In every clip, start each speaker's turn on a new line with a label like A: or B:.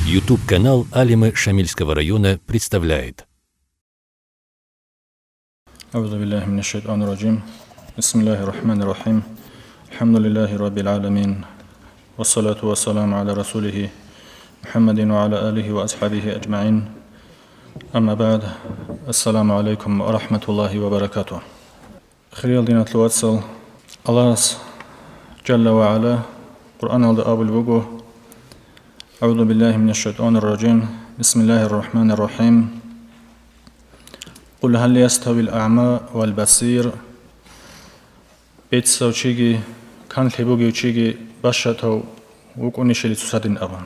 A: YouTube-канал Алимы Шамильского района представляет.
B: أعوذ بالله من الشيطان الرجيم. بسم الله الرحمن الرحيم. الحمد لله رب العالمين والصلاة والسلام على رسوله محمد وعلى آله وأصحابه أجمعين. أما بعد، السلام عليكم ورحمة الله وبركاته. خير دينة الواتسل الله جل وعلا قرآن الأب الوجو. أعوذ بالله من الشيطان الرجيم. بسم الله الرحمن الرحيم. قل هل يستوي الأعمى والبصير؟ بيتسوچيگي كان لبوگيوچيگي باشاتو وكونيشلي تسادين أبان.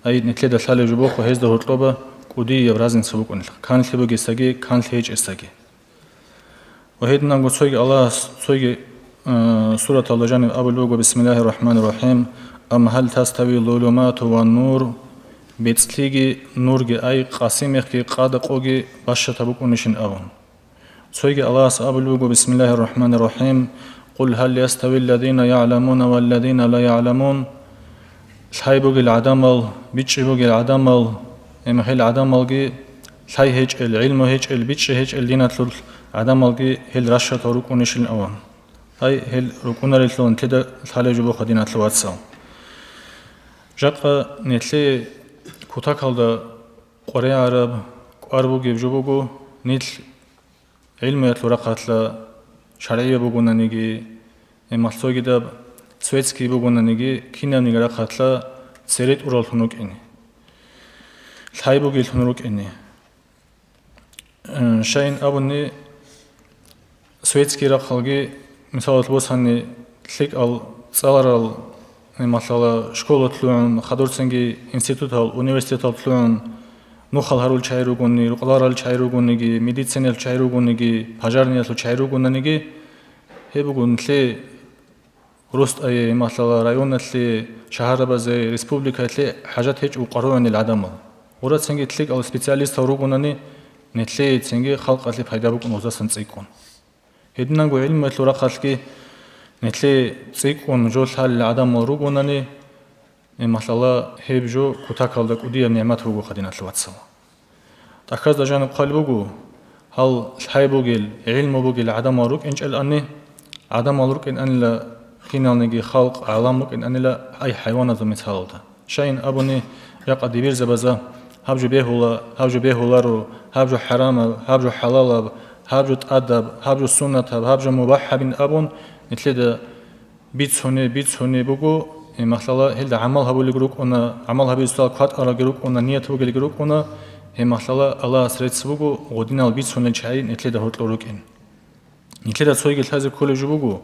B: أي نتلدا ثالي جبوخو هزده هطلوبا قودي يبرازن سوكونيل. كان لبوگي استاگي كان لهيج استاگي. وهيدنا نقول سويگي الله سويگي سورة الله جانب أبو الوجو. بسم الله الرحمن الرحيم. أم هل تستوي الظلمات والنور؟ بيتسليگي نورگي أي قاسميخي قادقوگي باشاتا وكونيشن أبان. سويگي الله أبو الوجو. بسم الله الرحمن الرحيم. قل هل يستوي الذين يعلمون والذين لا يعلمون؟ الحيبوگي العدمل بيتشبوگي العدمل إمهي العدملگي الحي هيج العلم هيج البيتش هيج الدينة العدملگي هل رشاتا وكونيشن أبان. هاي هل ركونا للون تدا الحالة جبو خدينة الواتساو. جاقا نتلي كوتاكالدا قرية عرب قاربو جيب جبوغو نتل علم يتلو رقاتلا شرعية بوغونا نيجي مالسوغي داب سويتسكي بوغونا نيجي كينا نيجي رقاتلا سيريت أورال تنوك إني الحيبوغي تنوك إني شاين أبوني سويتسكي رقالجي مثال البوساني تلك صالرال مثلا شكولة تلون خدورسنجي انستيتوتال университетал تلون نوخال هارول чайругуни رقلارال чайругуниги медицинал чайругуниги пожарниал чайругунаниги хебугунли روست أي مثلا رأيونتلي شهربازي ريسبوبليكاتلي حاجات هيج وقروان العدم ورا تسنجي تلك أو سبيциалист هروقونني نتلي تسنجي خلق أتلي فايدة بكون وزاسن تسيكون هدنا نقول علم مثل رقاتلي نتلي تسيكون جو الحال العدم هروقونني مثلا هيبجو كتاكال دك ودي نعمات هوجو خدينا الواتساب تأكد جانب قلبوجو هل الحيبوجيل علم بوجيل عدم هروق إنش الأني عدم هروق إن أن لا خينا نجي خلق عالمك إن أن لا أي حيوانات مثال ده شين أبوني يقعد يبير زبزة هبجو بيهولا هبجو حرام هبجو حلال هبجو أدب هبجو سنة هبجو مباح بين أبون مثل ده بيتسوني بوجو مثلا هل عمل هبول جروك أنا عمل هبول استال قط على جروك أنا نية هبول جروك أنا هم مثلا الله سرت سبوجو ودينا البيتسون شيء مثل ده هطل روك إن مثل ده سويق هذا كل جبوجو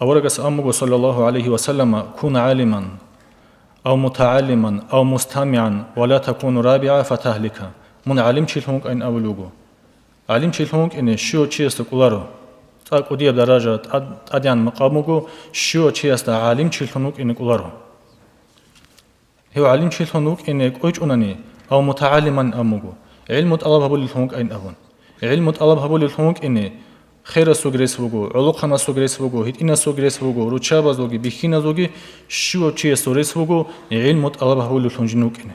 B: أورجس أمه صلى الله عليه وسلم كن عالما أو متعلما أو مستمعا ولا تكون رابعا فتهلك من علم شيء هونك إن أولوجو علم شيء هونك إن شو شيء استقلاره تأكدي بدرجة أديان مقامه شو شيء است عالم شيء هونك إن قلاره هو علم شيء هونك إن كويج أنني أو متعلما أمه علم طلب هبول هونك إن أبون علم طلب هبول هونك إن خير سوغريس وجو علوقنا سوغريس وجو هيت إنا سوغريس وجو روتشابا زوجي بخينا زوجي شو شيء سوريس وجو علم طلب هبول هونجنوك إن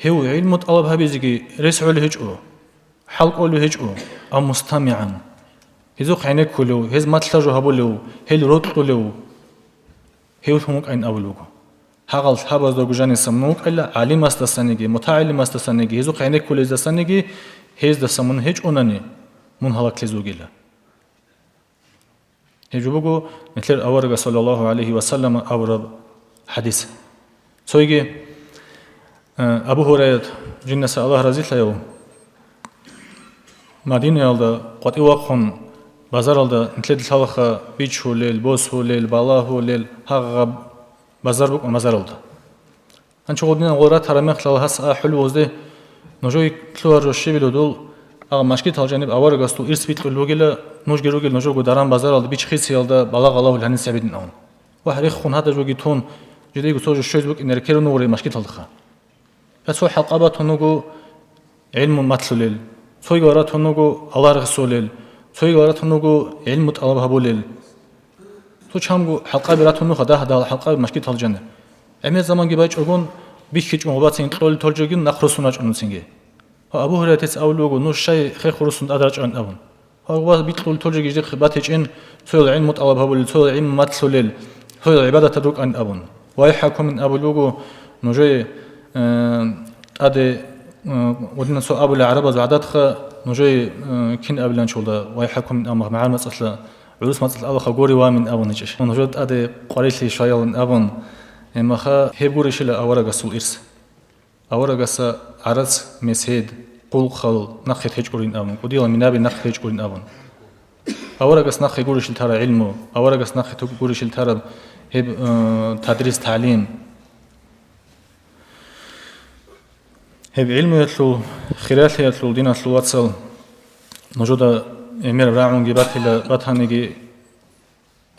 B: هو علم طلب هبيزجي رسع الهجو حلق الهجو أو مستمعا هزوق عينك كله هز ما تلاجو هبولو هل رد كله هيو ثموك أين أولوجو هقال حباز دوجو جاني سمنوك إلا علم استسنيجي متعلم استسنيجي هزوق عينك كله استسنيجي هز دسمن هج أنني من هلاك لزوجيلا هجوبوجو مثل أورجا صلى الله عليه وسلم أورب حديث سويجي أبو هريرة جنة الله رضي الله عنه مدينة يالدا قد إواقهم بازار الدا نتلد الحلقة بيتش هو ليل بوس هو ليل بالله هو ليل هاغ بازار بق مزار الدا أنشو قدنا غورات هرمي خلال هسا حلو وزده نجوي كلوار رشي بلودول أغا مشكلة الجانب أورق أستو إرس بيت الوجيلا نوج جروجل نجوجو داران بازار الدا بيتش خيس يالدا بالله الله الهني سعيدين أون واحد يخون هذا جوجي تون جديد يقول شوي بق إن ركيرو نوري مشكلة الدخان فسو حلقات نوجو علم مطلول سوي غارات نوجو الله رسول سوي غارات نوجو علم طلب هبولل تو چامگو حلقه براتون نو خدا حلقه مشکی تال جنه Эмес заманги байчогон бихич мобацин қол толжогин нахрусунач унцинге. Абу Хурайратес аулугу ну шай хехурусун адрачан абун. Ва битқул толжоги жих батичин сойл илм талабабул сойл илм матсулил сойл ибадат тадрук ан абун. Ва яхкум мин абулугу нужай аде ودنا سو أبو العرب زعدتها نجي كن أبلان شولدا ويحكم من أمر مع المسألة عروس مسألة أبو خجوري ومن أبو نجش نجد أدي قريش لي شوية من أبون إما خا هبوري شلا أورا سول إرس أورا جس عرس مسهد قول خل نخيت هجورين أبون وديلا من أبي نخيت هجورين أبون أورا جس نخي جوري شل ترى علمه أورا جس نخي جوري شل ترى هب تدريس تعليم هب علم يطلو خيرات يطلو دين يطلو واتسل نجود أمير راعون جبات إلى بطهنجي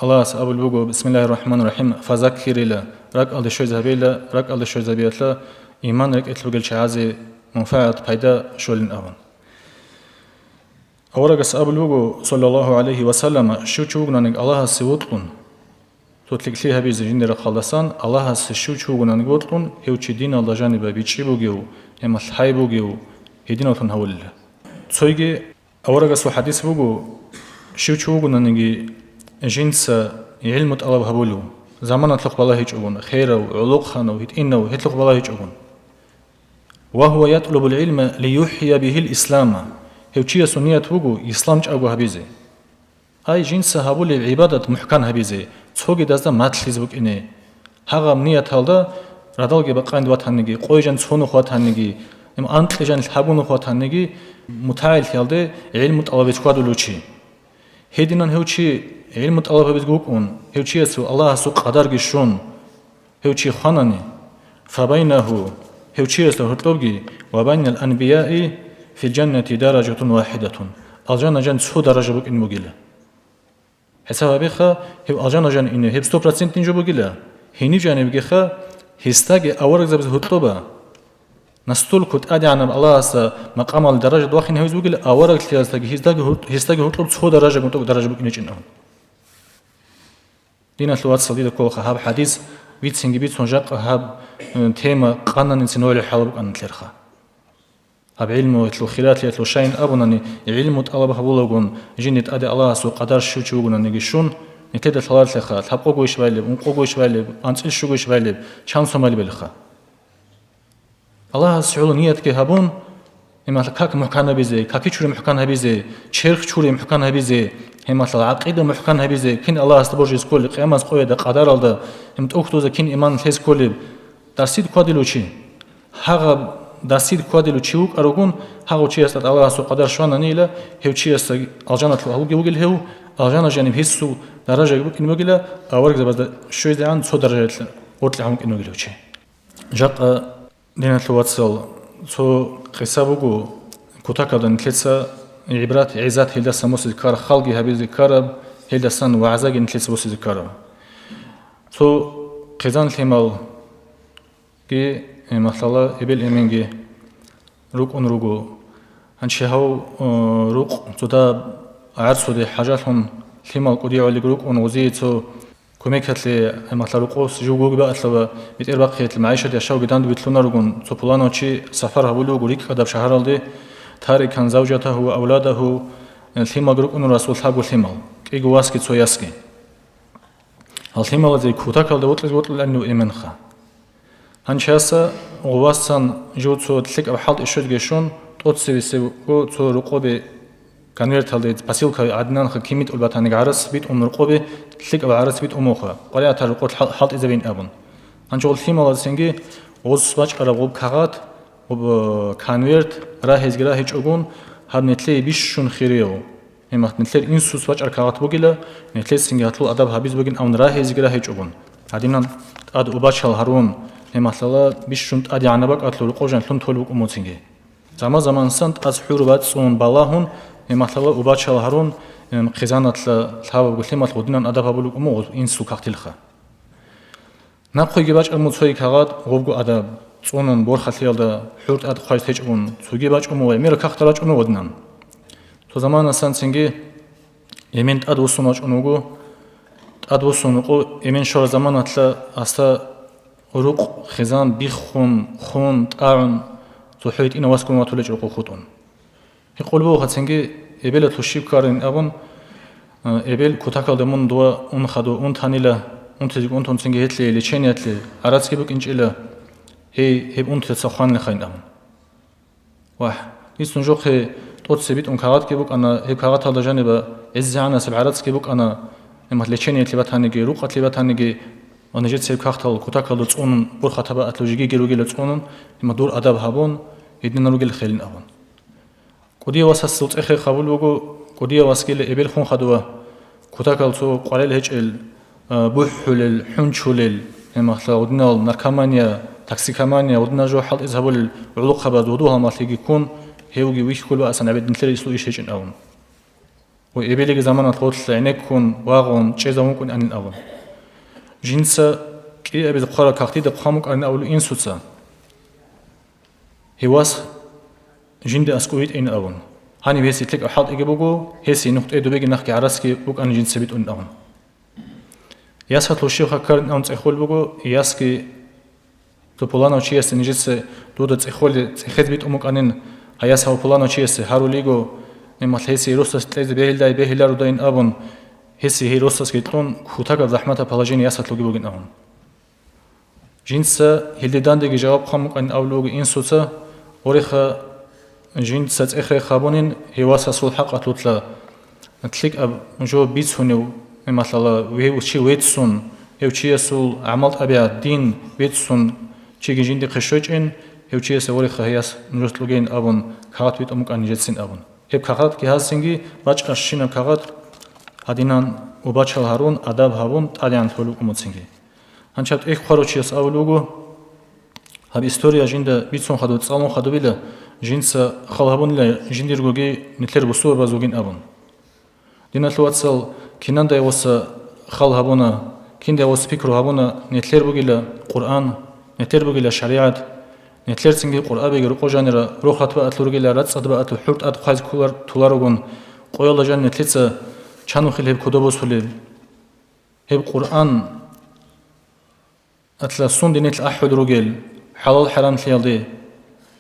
B: الله أبو البوجو بسم الله الرحمن الرحيم فذكر إلى رك على شو زبيلة رك على شو زبيلة إيمان رك يطلو قل شعازي منفعة بيدا شولين أون أورجس أبو البوجو صلى الله عليه وسلم شو تشوفنا نج الله سوتلون توتلك ليها بيزجين رخالسان الله شو تشوفنا نقولون هو تشدين الله جانب بيتشيبوجيو إما الحي بوجيو هدينا تنهول تسويجي أورجس وحديث بوجو شو تشوفنا نجي جنس علم الله هبولو زمان تلق بالله يجون خيره وعلوق خانه هتئنه هتلق بالله يجون وهو يطلب العلم ليحيي به الإسلام هو شيء سنية بوجو إسلام جابو هبيزه أي جنس هبول العبادة محكم هبيزه تسوقي دازدا ماتليز بوك إنه هغام نية هالدا رادالجي بقاند واتهنجي قويجان سونو خواتهنجي إم أنتلجان الحبونو خواتهنجي متعال هالدا علم الله بيتقادو لوشي هيدينان هو شيء علم الله بيتقوكون هو شيء سو الله سو قدر جشون هو شيء خانني فبينه هو شيء سو هرتوجي وبين الأنبياء في الجنة درجة واحدة الجنة جن سو درجة بوك إن مجيلة حساب بيخا هو الجنة جن إنه هب 100% إنجو بوجيلة هني جانب بيخا هستاج أورق زبز هرتوبة نستول كت أدي عن الله س مقام الدرجة دواخين هو زوجيلة أورق تلاستاج هستاج هرتوب سو درجة بوك درجة بوك إنجو إنهم دينا الوقت صديق كل خاب حديث بيت سنجي بيت سنجاق هاب تيمة قانن إنسانوي الحلب أن تلرخا هاب علم ويتلو خيرات يتلو شين أبونني علم وتقلب هبولوجون جنة أدي الله سو قدر شو تشوجون نجيشون نتيجة ثلاث لخا تحققوا شوالب ونققوا شوالب أنت إيشوا شوالب شان سمالي بالخا الله سعول نية كهابون إما كاك محكان بيزي كاكي شوري محكان بيزي شرخ شوري محكان بيزي هم العقيدة محكم هبيزه كين الله استبرج يسكول قيامز قوي ده قدر الله هم تأخذ كين إيمان فيز كولي درسيد قادلو شيء هذا درسيد قادلو شيء أروقون هذا شيء است الله سو قدر شوانا نيله هو شيء است الجنة هو جوجل هو الجنة جانب هسو درجة يقول إنه جلا أورك زبادة شوي ده عن سو درجة أوتل عمك إنه جلو شيء جاء دينة الواتسال سو قصابو كتاكدن كلسا عبرات عزات هيدا سموس ذكر خلقي هبي ذكر هيدا سن وعزاق نتلس بوس ذكر تو قزان الحمال كي مثلا إبل إمينجي روك أن روجو هنشهو روك تودا عرسو دي حاجاتهم الحمال قدي على روك أن وزي تو كميكات لي مثلا روكوس جوجو بقى تلو بيتربقية المعيشة دي أشياء بدان بيتلونا روجون تو بلانو شيء سفر هبولو غريك كذا بشهر الدي تاركان زوجته وأولاده الثيمة جروك أنو رسول حق الثيمة كي جواسكي تسوياسكي الثيمة الذي كوتاك الدوت لأنه إيمانخا هنشاسا غواسان جوتسو تلك أو حالت إشود جيشون توتسي سيبو تو رقوبي كانيرت هالدي باسيلكا عدنان خا كيميت أولباتانيك عرس بيت رقوبي تلك أو عرس بيت أموخا قرية ترقوت حالت إذا بين أبن هنشو الثيمة الذي سنجي غوز سواج أرغوب كاغات وبكانويرت راهز جراه هيج أقول هاد نتلي بيشون خيريو هم نتلي إنسوس واج أركعات بقيلا نتلي سنجاتلو أدب هابيز بقين أو راهز جراه هيج أقول هادينا أد أباشل هارون هم مثلا بيشون أدي عنبك أتلو لقوجان تلون تولوك أموتينجي زمان سنت أز حروبات صون بالاهون هم مثلا أباشل هارون خزانة الهوا قلت لهم أتلو دينا أدب هابولوك أمو إنسو كاختلخا نبخي جباج الموتوي كاغاد غوبو أدب صونن بورخاليالدا حورت أد خايت هيجون سوجي باج أموي مير كاختلاج أمو ودنان تو زمان أسان سنجي يمين أد وصوناج أموجو أد وصونقو يمين شور زمان أتلا أستا рук хизан бихун хун таун тухит ина васкун матулеч руку хутун хиқулбу хаценги эбел тушиб карин абун эбел кутакалда мун дуа ун хаду ун танила ун тезиг ун тонценги хетле лечениятли арацки бук инчила хеб ун тесахан лхайн абун вах исун жохе тот себит ун кагат ки бук ана хеб кагат алда жаниба эззана саб арацки бук ана эмат лечениятли батаниги руқатли батаниги ونجد سيب كاختال كتاك هذا تصون برخة تبع أتلوجيكي جروجي تصونن إما دور أدب هابون يدنا روجل خيلن أبون كوديا واسس صوت أخي خبول وجو كوديا واسكيل إبل خون خدوة كتاك الصو قليل هجل بوحل الحنشل إما خلا ودنا النركمانيا تاكسيكمانيا ودنا جو حال إذهبوا العلوق خبز ودوها ما تيجي يكون هيوجي ويش كل بقى سنة بدنا تلاقي سلوك إيش هجن أبون وإبليك زمان طول عينك كون واغون شيء زمان كون أن أبون جنسا كي أبي تقرأ كاختي دقامك أنا أقول إنسوتسا هواس جند أسكويت إن أون هاني بيسي تلك أحد إجابوجو هسي نقطة إدو بيجي نحكي عراسكي بوك أنا جنس بيت أن أون ياس هتلو شيء خكر أون تأخول بوجو ياسكي تبولانا وشيء نجس دودة تأخول تأخذ بيت أمك أنن هياس هو بولانا شيء هاروليجو لما هسي روسس تلاقي بهيل بهيل رودين أون هسي هي روسس كيتلون خوتاك زحمتها بلاجين ياسات لوجي بوجين أون جنسا هلدان دقي جواب خامك أن أولوج إنسوتا وريخا جنسا تأخر خابونين هواسا سول حق أتلوتلا تلك أب جو بيتسونيو مثلا وهو شيء ويتسون هو شيء سول عملت أبيع دين ويتسون شيء جندي خشوجين هو شيء سوريخا هياس نجت لوجين أبون كارت بيت أمك أن يجتسين أبون هب كارت كهاسينجي باج أشينا كارت هادينان وباچال هارون أدب هابون تاليان ثولو كموتسينجي هنشات إخ خاروچيس أولوجو هب إستوريا جندا بيتسون خدو تصالون خدو بيلا جنس خالهابون لا جنديرجوجي نتلر بصور بازوجين أبون دينا ثواتسال كناندا يوس خالهابونا كندا يوس فكرو هابونا نتلر بوجيلا قرآن نتلر بوجيلا شريعة نتلر سينجي قرآن بيجي رقو جانرا روح هتبقى أتلورجيلا راتس هتبقى أتحرت أتقاز كولار تولاروجون قويلا جان نتلتسا چانو خیلی هب کدوبوس خیلی هب قرآن اتلا سون دینت أحد رجال حلال حرام خیالی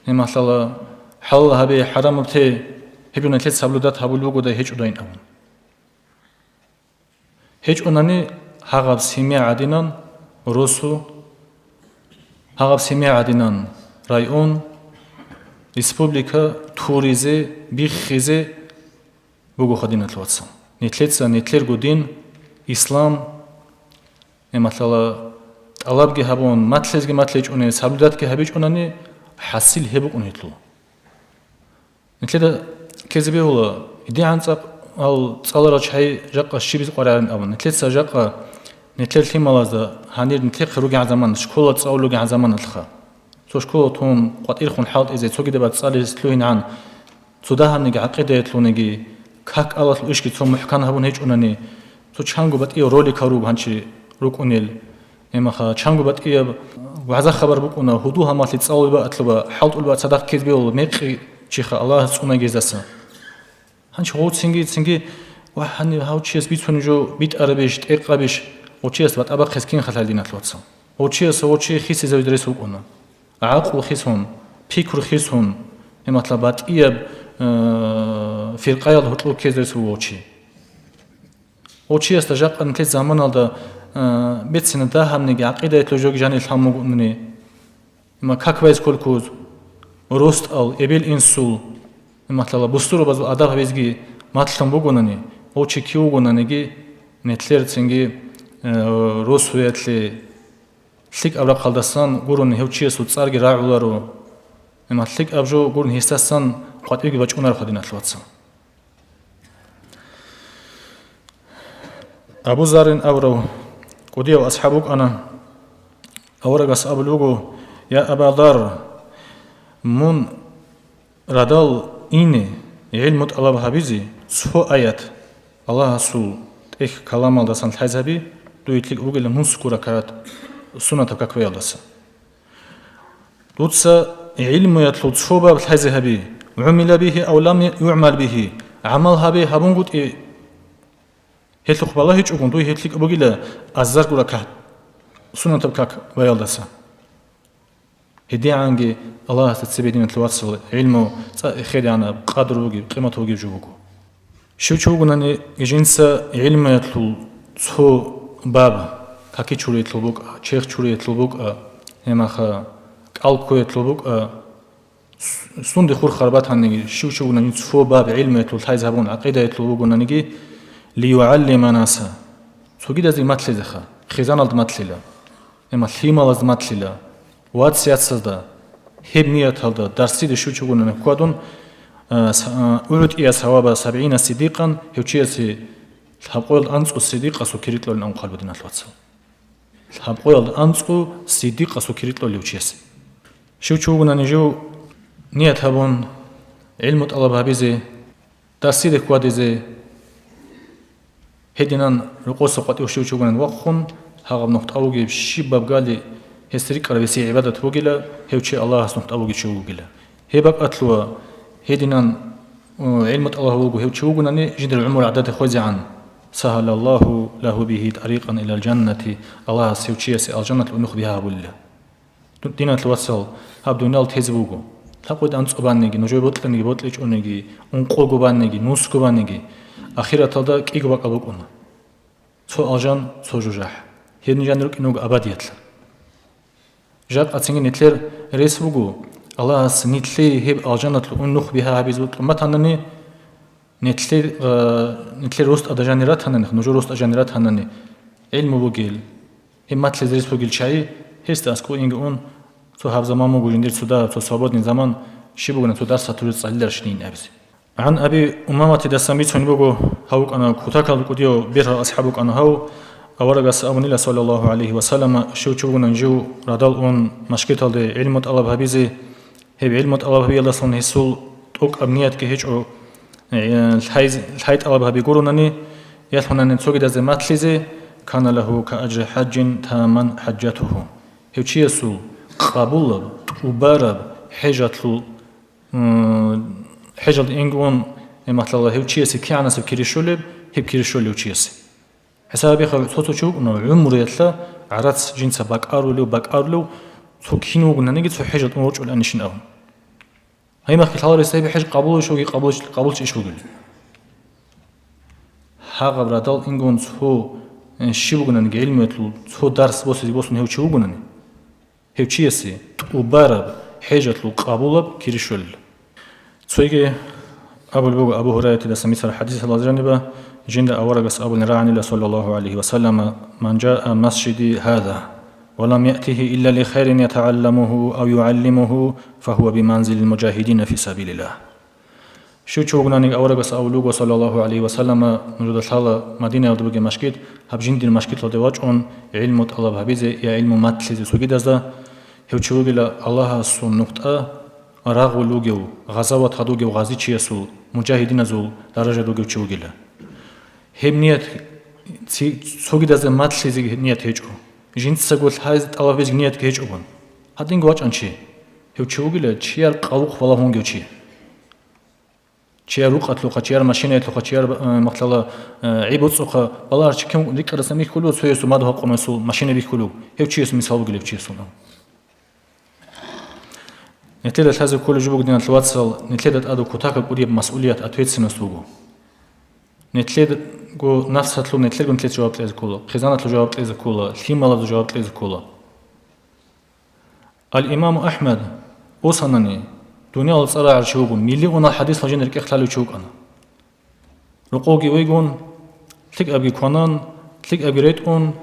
B: نیم مثلا حلال هبی حرام بته هبیون اتلا سبلودات هبول بگو ده هیچ وداین اون هیچ اونانی هاغب سیمی عدینان روسو هاغب سیمی عدینان رایون республика توریزه بیخیزه بگو خدین اتلواتسان نتلتسا نتلر قدين إسلام مثلا طلب جهبون مطلز جمطلج أني سبلدات جهبيج أنني حصل هبوك أنيتلو نتلدا كذبه ولا إدي عن سق أو صالرا شيء جاك الشيبز قرارن أبون نتلتسا جاك نتلر ثيم مالازا هنير نتلر خروج عن زمان شكولة تصاولوج عن زمان الخا سو شكولة توم قد إرخون حالت إذا تسوق دبات صالر سلوين عن صداها نجى عقيدة يتلونجي كاك الله الإشكي ثم محكان هبون هيج أنني تو چانگو بات إيه رولي كاروب هنشي روك أنيل إما خا چانگو بات إيه وعزا خبر بك أنا هدوها ما تتصاول بقى أطلبا حاولت أقول بقى صدق كذبي ولا ميقي شيخ الله سونا جزاسا هنش هو تسنجي وحني هاو تشيس بيت فنجو بيت عربيش تقرا بيش وتشيس بات أبغى خسكين خلالينا تلوتسا وتشيس هو تشي خيس زوج درسوك أنا عقل خيسون فكر خيسون إما طلبات إيه في القياد هتلو كيزرس ووشي وشي استجاق أن كل زمان هذا بيت سنة ده هم نجى عقيدة يتلوجوك جاني الحمو قنني ما كاكويز كل كوز وروست أو إبل إنسول ما تلا بسترو بزو أداب بيزجي ما تلهم بقولني وشي كيو قنني نتلر تنجي روس ويتلي تلك أبرق خالدسان قرون هوشي سود صارج راعولارو ما تلك أبجو قرون هيستسان قد يجي بچ أونر خدينا تلواتسا أبو زارين أورو قديا وأصحابك أنا أورجس أبو لوجو يا أبا ذر من ردال إني علم الله بهابيزي سو آيات الله سو إخ كلام الله سان الحزبي دو يتلك أوجل من سكورة كات سنة كاكوي الله سا لوتسا علم يطلب صوبة بالحزبي عمل به أو لم يعمل به عملها به هبون قد إيه هتلق بالله هيج أقول دوي هتلق أبوجيلا أزار قرا كات سنة تبكاك ويالدسا هدي عنجي الله تتسبيدين تلوصل علمه خير يعني قدر وجي قيمة وجي جوجو شو شوغناني جنس علم يطلو تو باب كاكي شوري يطلبوك شيخ شوري يطلبوك هما خا قلبكو يطلبوك سند خور خربات هنجي شو شوغناني تو باب علم يطلو تايز هبون عقيدة يطلبوك نانجي ليعلم ناسا تو جد زي ماتلي زخا خزان الد ماتليلا هما ثيمال الد ماتليلا وات سياسة هب نية هذا درسي شو شوغناني كودون أولد إيا ثواب 70 صديقا هوشيسي الحبقول أنسو صديق أسو كريتلو لنعم قلب دينا الواتسو الحبقول أنسو صديق أسو كريتلو لوشيسي شو شوغنا نجو نية هبون علم طلب هبيزي درسي كواديزي هدينان رقوص قطيو شو شوغنا وقخون هاغب نقط أوغي بشيباب قالي هستريك ربسي عبادة وغيلا هوشي الله نقط أوغي شو وغيلا هباب أتلوا هدينان علم الله وجهه وشوقنا جد العمر عدد خوزي عن سهل الله له به طريقا إلى الجنة الله سيوتشيس الجنة ونخ بها ولا دينا توصل هبدو نال تهزبوجو تقول أنت أبانيجي نجوي بطلني بطلش أنيجي أنقول بانيجي نوسك بانيجي أخيرا تدا كيجو بقلبك أنا سو الجن سو جوجح هني جنرك إنه أبديت جاب أتسنج نتلر ريس بوجو الله سنتلي هب الجنة ونخ بها بيزوت ما تنني نتلي روست أدجانيرات هنني نجور روست أدجانيرات هنني علم بوجيل هم ما تلي درس بوجيل شيء هست أسكو إنجون تو هذا زمان موجودين در سودا تو صابود من زمان شي بقولن تو درس توري صلير شنين أبز عن أبي أمامة دسامي توني بقو هاوك أنا كتاك القديو بير أصحابك أنا هاو أورجس أبوني صلى الله عليه وسلم شو تشوفون نجو ردال أون مشكلة علم الله بهبيزي هب علم الله بهبي الله صن هسول توك أبنيات كهيج أو الحيط الله بهبي يقولونني يلحون أن تسوق ده ماتلزي كان له كأجر حج تاما حجته هوشي يسول قبول وبارب حجته حجة إنجون مثل الله هوشي يسي كأنا سب كريشولب هب كريشول هوشي يسي حسابي خل صوتو شو إنه عمر يطلع عرض جنس باك أرلو تو كينو قلنا نيجي تو حجة أمورج ولا نشين أهم هاي ما خلال رسالة حج قبول شو قبول إيش بقول هاغ برادال إنجون تو شو قلنا نيجي علم يطلو تو درس بوسن هو شو قلنا هو شيء وبارب حجة لو قبول كريشول تويجي أبو هريرة تسميه الحديث الأزرنبه جند أورجس أبو نرعني صلى الله عليه وسلم من جاء مسجدي هذا ولم يأته إلا لخير يتعلمه أو يعلمه فهو بمنزل المجاهدين في سبيل الله شو تشوفنا أورجس أولوغو صلى الله عليه وسلم نرد الحالة مدينة أودبوغي مشكيت هب جند المشكيت لدواج أن علم طلب هبيزي يا علم ماتلزي سوغيد أزدا هو تشوفي الله سون نقطة راغ ولوغيو غزوات هدوغيو غازي تشيسو مجاهدين زول درجة دوغيو تشوفي له هم نيت سوغيد أزدا ماتلزي نيت هيجو جنس سقول هاي طلب هبيز نيت هيجو بون هادين غواج أنشي هو تشوفي له تشير قلوق ولا هونغيو تشي تشير وقت لوقا تشير ماشينة لوقا تشير مقتلا عيبوت سوقا بالله كم ذكر رسمي كله سويسو ما ده قوم يسول ماشينة بيكلو هو تشيس مثال قلب تشيسون نتلد هذا كل جبوك دينا الواتسال نتلد أدو كتاك قريب مسؤوليات أتويت سنسوغو نتلد جو نفس هتلو نتلد جو نتلد جواب تلز كله خزانة جواب تلز كله ثيمة جواب تلز كله الإمام أحمد أوصنني دنيا الصلاة على شوقون مليون الحديث لجنر كختلو شوق أنا رقوقي ويقون تلك أبي كونان تلك أبي ريتون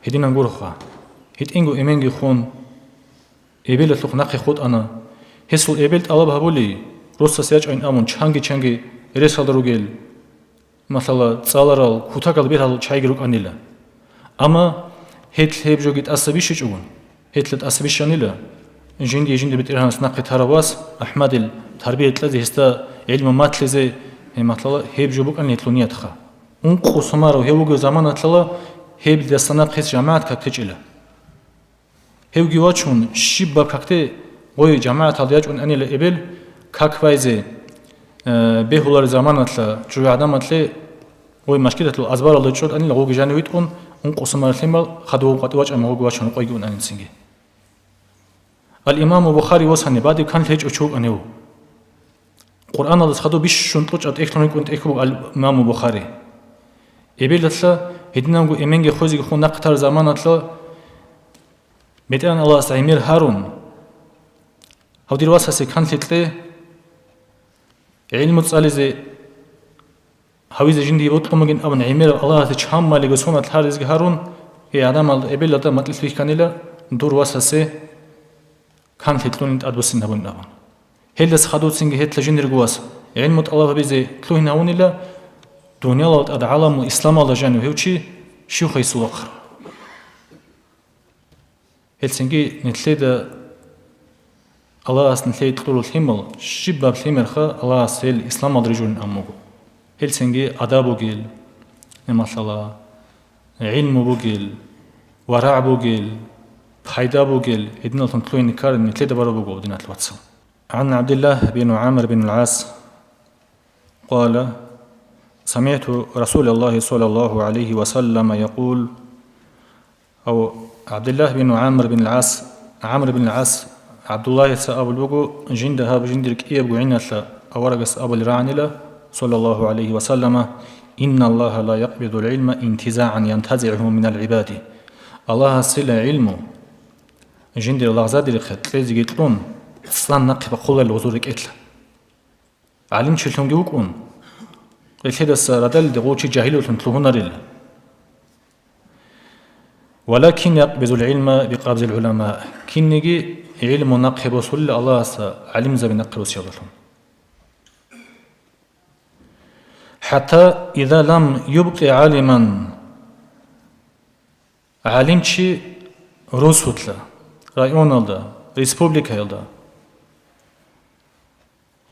B: هدينا نقول خا هيت إنجو إيمانجي خون إبيل تلق نقي خود أنا هسول إبيل الله بهبولي روسا سياج أين أمون چانگي رسال دروغيل مثلا صالرال كوتاكال بيرال چايگروك أنيلا أما هيت هيب جوجيت أسبيش جون هيت لت أسبيش أنيلا جندي بتيران سناقي ترواس أحمد التربية الذي هستا علم ماتلزي مثلا هيب جوبك أن يتلونيات خا أنقو سمارو هيوجو زمان أتلا هيب دستنا قيس جماعة كتجيلا هيو جواتشون شيبا كتة وي جماعة هذياج أن أني لإبل كاكوايزي بهولار زمان أتلا جو عدم أتلا وي مشكلة لو أزبار الله يشود أني لغوج جانويت أنقو سمار ثمر خدوه قطواج أما هو جواتشون قويجون أن نسينجي الإمام بخاري وصحني بعد كان هيج أشوف أنيو قرآن الله سخدو بيش شنطوش أت إختوني كنت إكبو الإمام بخاري إبيل تلا هدنا إمنج خوزي خو نقطر زمان تلا متأن الله سعيمير هارون هاو دير واساسي كان تلا علم تصالي هاويز جندي بطلمجن أبن عمير الله تشهم مالك سونة الحارس هارون هي عدم الإبل لتا متل فيه كانيلا دور واساسي كان تلون أدوسين هبون أبن هل دس خدوت سنج هت لجندر جواس علم الله بيزي تلوين هونيلا دنيا الله أد عالم الإسلام الله جانو هيوشي شو خيسو آخر هل سنجي نتليد الله أصلا تلول الحمل شباب الحمل خا الله سيل الإسلام أدرجون أموجو هل سنجي أداب وجيل مثلا علم وجيل ورع وجيل فايدة وجيل إدنا تنطلوين نكار نتليد برا بوجو دينات الواتساب عن عبد الله بن عامر بن العاص قال سمعت رسول الله صلى الله عليه وسلم يقول أو عبد الله بن عامر بن العاص عامر بن العاص عبد الله سأب الوجو جندها بجندرك إيه بوعينة أورجس أبو الرعنلة صلى الله عليه وسلم إن الله لا يقبض العلم انتزاعا ينتزعه من العباد الله سلا علمه جندر الله زادر خت لازم يطلون صان نقب قول الوزورك إتلا علم شلون جوكون الهدى السردل دغوتي جاهل تنتلون ريل ولكن يقبض العلم بقبض العلماء كنجي علم نقب وصل الله علم زب نقب وسيالهم حتى إذا لم يبق عالما عالم شي روسوتلا رايون الدا ريسبوبليكا يلدا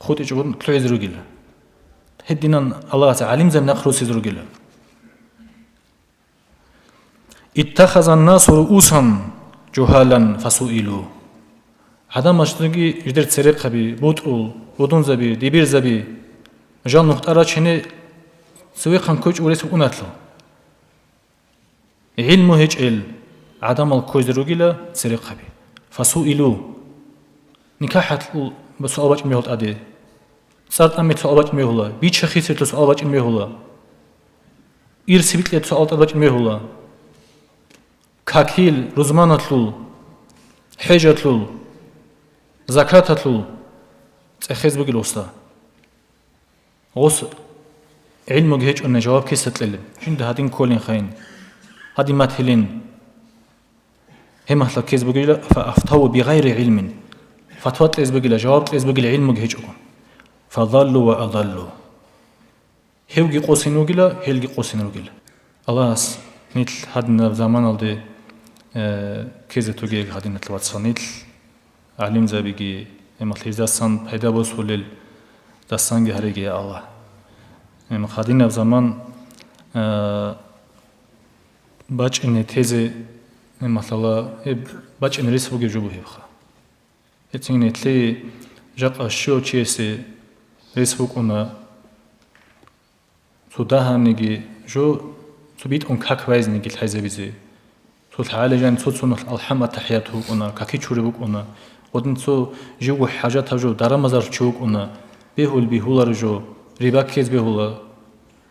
B: خود يجون تلوي زروجيل هدينا الله عالم زب نقب وسيزروجيل اتخذ الناس رؤوسا جهالا فسئلوا عدم مشتري جدر تسرق بي بوتول بودون زبي ديبير زبي جان نختارا چني سوي خان كوج وريس اوناتلو علم هيج ال عدم الكوج دروغيلا تسرق بي فسئلوا نكاحت بسؤال باج ميهول ادي صارت امي سؤال باج ميهولا بي چخيس تو سؤال باج ميهولا اير سبيتلت سؤال باج ميهولا كاكيل رزمانتلو حجتلو زكاتتلو تخيز بقي الوسطى غص علم جهج أن جواب كيس تللم جند هادين كولين خاين هادي ماتهلين هم أهل كيس بقي فأفتوا بغير علم فتوات ليس بقي جواب ليس بقي علم جهج أكون فضلوا وأضلوا هيوجي قوسين وجلا هيلجي قوسين وجلا الله مثل هادنا زمان الدي كيس توجي هادين نتلوات صنيل علم زبيجي مثل إذا صن هيدا بوسولل دستانگی هرگی الله مخادین از زمان باج این تیزی مثلا باج این ریس بگی جو بهی بخا اتنین اتلی جاق اشیو چیسی ریس بگونا تو ده نگی جو تو بیت اون کاک وایز نگی تایزه بیزی تو تعالجان تو الحمد تحیات بگونا کاکی چوری بگونا ودن تو جو حاجات جو درامزار چوک اونا بهول بهولار جو ربا كيز بهولا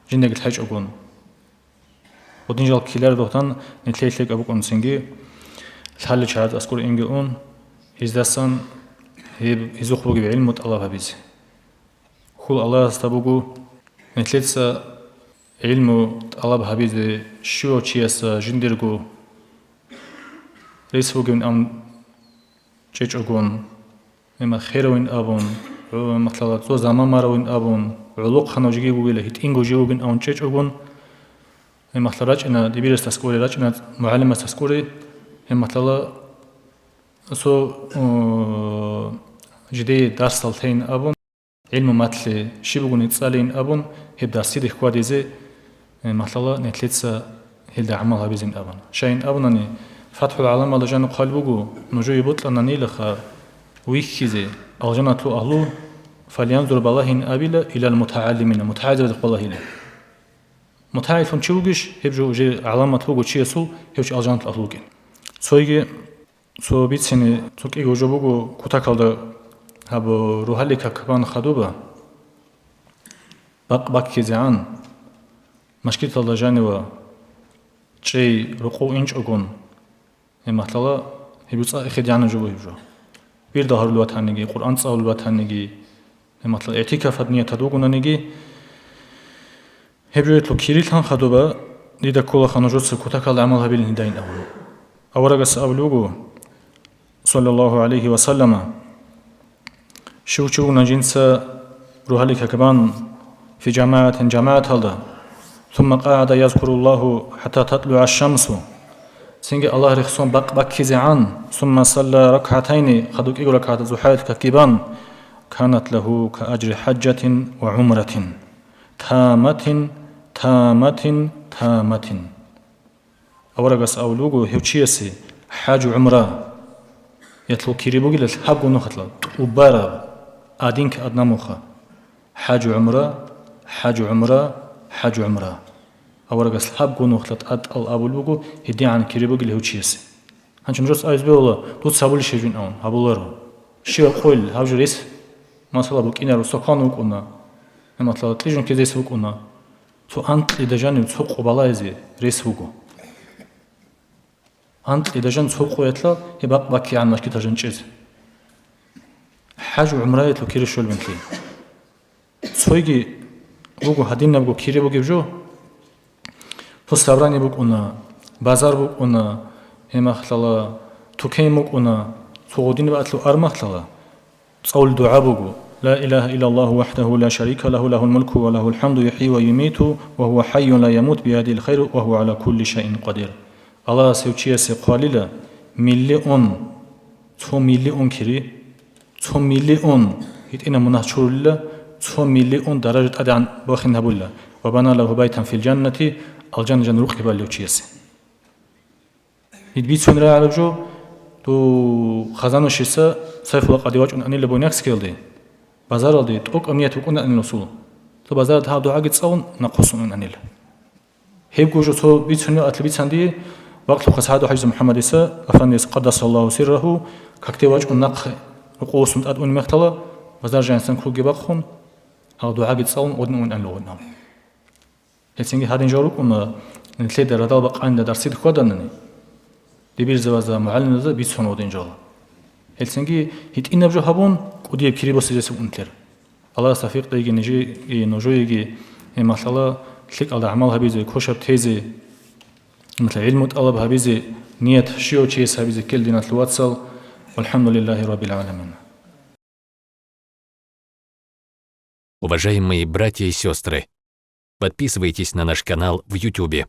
B: جندك الحج أقول ودنجال كيلر دوتان نتليك أبوك أن سنجي الحل شهاد أذكر إنجي أون هزدسان هزوخ بوجي بعلم الله هبيز خول الله استبوجو نتليتس علم الله هبيز شو تشيس جندرجو ريس بوجي من أم تشيج أقول إما خيروين أبون مثلا تو زمان ماروين أبون علوق خنوجي بوجيله هيت إنجو جيوجن أون تشيج أقول مثلا راجنا دبيرس تسكوري راجنا معلم تسكوري مثلا سو جدي درس سالتين أبون علم ماتل شي بقول نتصالين أبون هبدا سيد خواديزي مثلا نتلتس هيدا عملها بيزين أبون شاين أبونني فتح العالم على جانب قلبه نجوا يبطلنا نيلخا ويكيزي الجنة أهلو فلينظر بالله أبيلا إلى المتعلمين متعلم بالله إلى متعلم شو جيش هبجو جي علامة هو شيء سو هبج الجنة أهلوكين سويجي So bitsini so ego jobugu kutakalda habo ruhalika kaban khaduba bak kizan mashkit alda janwa чей руку инч огон эмахтала хибуца ихидяна жубу хибжо бир дахарлу ватаниги Qur'an цаулу ватаниги эмахтала этикафат ния тадугунаниги хибжо тло кирилхан хадуба дида кола ханужуца кутакал амал хабил нидаин авлу аварагас авлугу саллаллаху алейхи ва саллама шучугна джинса рухалика кабан في جماعة هذا ثم قعد يذكر الله حتى تطلع الشمس سنجي الله رخصون بق كزعان ثم صلى ركعتين خدوك إيقو ركعة زحايت ككبان كانت له كأجر حجة وعمرة تامة تامة تامة أورغس أولوغو هيوشيسي حاج عمرة يتلو كيريبوغي للحق نخطلا وبارا آدينك أدنى مخا حاج عمرة حاج عمرة حاج عمرة أورغس الحب كونو خلط أل أبولوجو هدي عن كريبوج اللي هو تشيس هنشون جرس أيز بيولا دوت سابول شيء أون هبولارو شيء قوي هاوجريس مثلا بوك إنه سكانو كنا مثلا تليجون كذا سوق كنا تو أنت لدجان تسوق قبلا يزي ريس هوجو أنت لدجان تسوق قويتلا يبقى باكي عن مشكلة تجن تشيز حاج عمرة يتلو كيرشول بنتلي سويجي بوكو هدين نبغو كيري بوكي بجو فستابراني بوك أنا بازار بوك أنا هما خلالا توكين بوك أنا سعودين بقتلو أرما خلالا تصول دعاء بوكو لا إله إلا الله وحده لا شريك له له الملك وله الحمد يحيي ويميت وهو حي لا يموت بيده الخير وهو على كل شيء قدير الله سيوتشي سيقاليلا مليون تو مليون كيري تو مليون هيتنا منهشور الله 2 مليون درجة أدعان باخن هبولا وبنى له بيتا في الجنة الجنة جن روح كبال لوتشيس يدبيت سنرا على جو تو خزانو شيسا سيف وقت ديواج أن أني لبونيكس كيلدي بازار الدي توك أمنية وكون أن الوصول تو بازار ده دعاء قد صون نقصون أن أنيل هيب جو تو بيت سنرا أتلبيت سندي وقت خسادو حجز محمد إسا أفنديس قدس الله سره كاكتواج أن نق نقوس متأدون مختلا بازار جانسان كروجي باخون أو دعاء قد صون ودن أن لونام هالسنجي هادين جاروك أن نتليد ردال بق عند درسيد خودنني دبير زوازا معلم ذا بيتسون ودين جالا هالسنجي هيت إن بجو هبون كودي بكري بس جالس بنتلر الله استفيق تيجي نجي نجوي يجي ما شاء الله تلك على أعمال هبيزي كوشب تيزي مثل علم الله بهبيزي نية شيو تشيس هبيزي كل دينات الواتسل والحمد لله رب العالمين.
A: Уважаемые братья и сестры, подписывайтесь на наш канал в YouTube.